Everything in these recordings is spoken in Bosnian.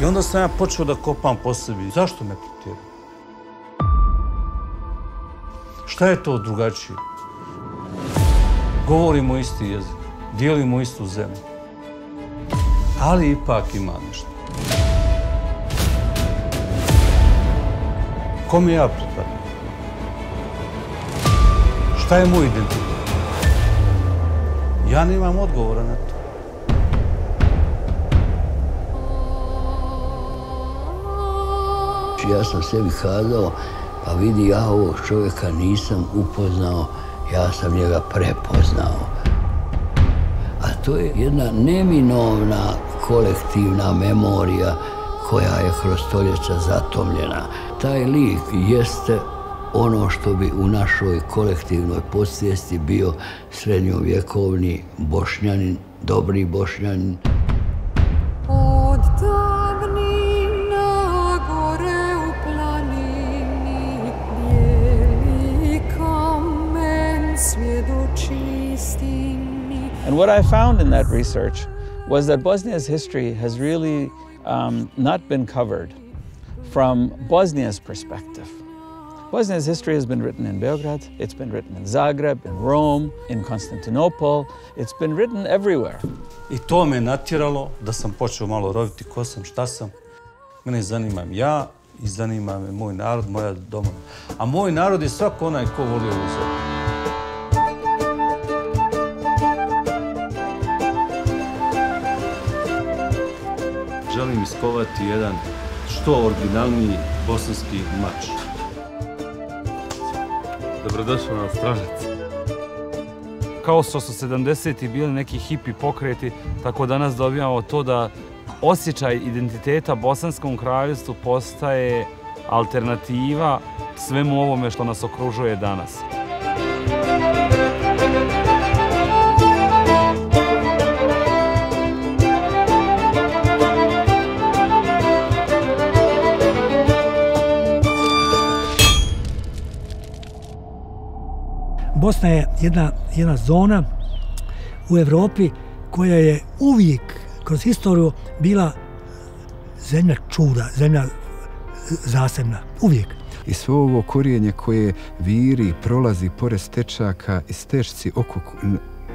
I onda sam ja počeo da kopam po sebi. Zašto me protjeraju? Šta je to drugačije? Govorimo isti jezik, dijelimo istu zemlju. Ali ipak ima nešto. Kome ja pripadam? Šta je moj identitet? Ja nemam odgovora na to. Ja sam sebi kazao, pa vidi, ja ovog čovjeka nisam upoznao, ja sam njega prepoznao. A to je jedna neminovna kolektivna memorija koja je kroz stoljeća zatomljena. Taj lik jeste ono što bi u našoj kolektivnoj podsvijesti bio srednjovjekovni Bošnjanin, dobri Bošnjanin. Od davnina gore u planini bijeli kamen svjedoči istini. And what I found in that research was that Bosnia's history has really not been covered from Bosnia's perspective. Bosnia's history has been written in Beograd, it's been written in Zagreb, in Rome, in Constantinople, it's been written everywhere. I to me natjeralo da sam počeo malo roviti ko sam, šta sam. Mene zanimam ja i zanima me moj narod, moja domovina. A moj narod je svako onaj ko voli ovu zemlju. Želim iskovati jedan što originalniji bosanski mač. Dobrodošao na Stražac. Kao što su 70-ti bili neki hipi pokreti, tako danas dobijamo to da osjećaj identiteta Bosanskom kraljevstvu postaje alternativa svemu ovome što nas okružuje danas. Bosna je jedna zona u Evropi koja je uvijek kroz historiju bila zemlja čuda, zemlja zasebna, uvijek. I sve ovo korijenje koje viri, prolazi pored stečaka i stečci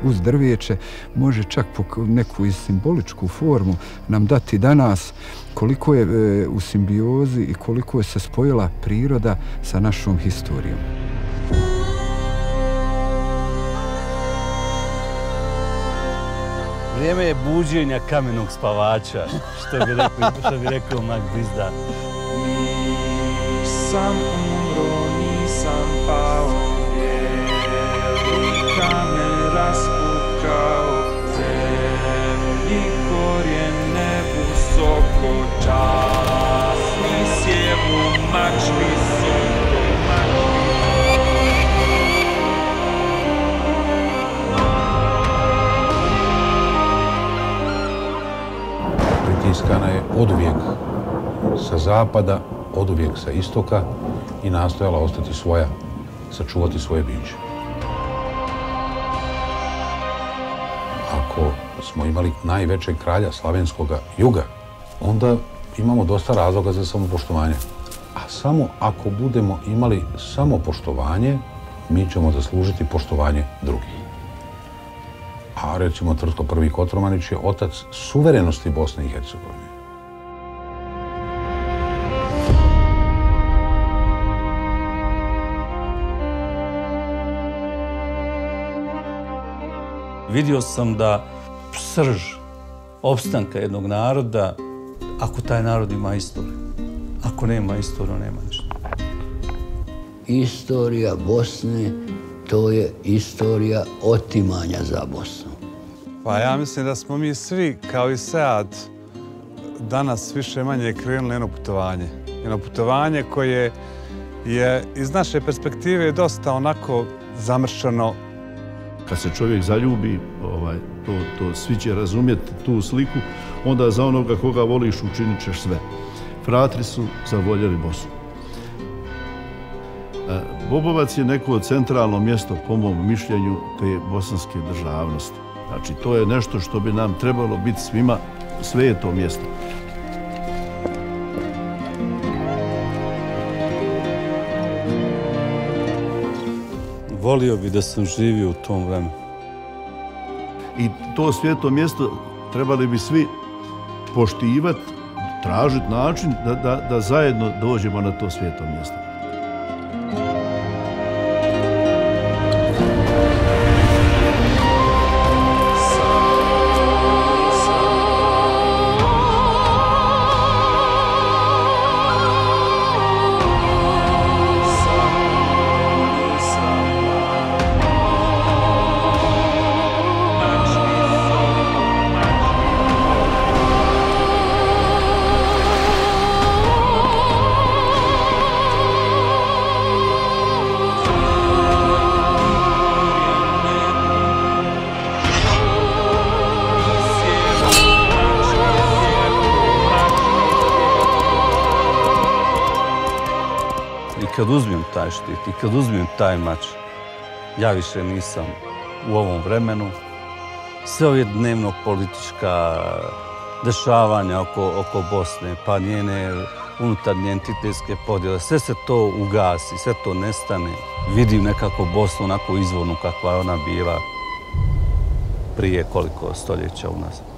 uz drveće može čak po neku simboličku formu nam dati danas koliko je u simbiozi i koliko je se spojila priroda sa našom historijom. Vrijeme je buđenja kamenog spavača, što bi rekao Mak Dizda. Nisam umro, nisam pao, bijeli kamen raspukao, zemlji korijene visoko, časni sjevu mač visoko. Pritiskana je oduvijek sa zapada, oduvijek sa istoka i nastojala ostati svoja, sačuvati svoje biće. Ako smo imali najvećeg kralja slavenskoga juga, onda imamo dosta razloga za samopoštovanje. A samo ako budemo imali samopoštovanje, mi ćemo zaslužiti poštovanje drugih. A recimo Trtko I Kotromanić je otac suverenosti Bosne i Hercegovine. Vidio sam da srž opstanka jednog naroda, ako taj narod ima istoriju. Ako nema istoriju, nema ništa. Istorija Bosne, to je istorija otimanja za Bosnu. Pa ja mislim da smo mi svi, kao i Sead, danas više manje krenuli jedno putovanje. Jedno putovanje koje je iz naše perspektive dosta onako zamršeno. Kad se čovjek zaljubi, to svi će razumjeti tu sliku, onda za onoga koga voliš učinit ćeš sve. Fratri su zavoljeli Bosnu. Bobovac je neko centralno mjesto, po mom mišljenju, te bosanske državnosti. Znači, to je nešto što bi nam trebalo biti svima sveto mjesto. volio bi da sam živio u tom vremenu. I to svijeto mjesto trebali bi svi poštivati, tražiti način da zajedno dođemo na to svijeto mjesto. I kad uzmem taj štit, i kad uzmem taj mač, ja više nisam u ovom vremenu. Sve ove dnevno politička dešavanja oko Bosne, pa njene unutarnje entitetske podjele, sve se to ugasi, sve to nestane. Vidim nekako Bosnu onako izvornu kakva je ona bila prije koliko stoljeća u nas.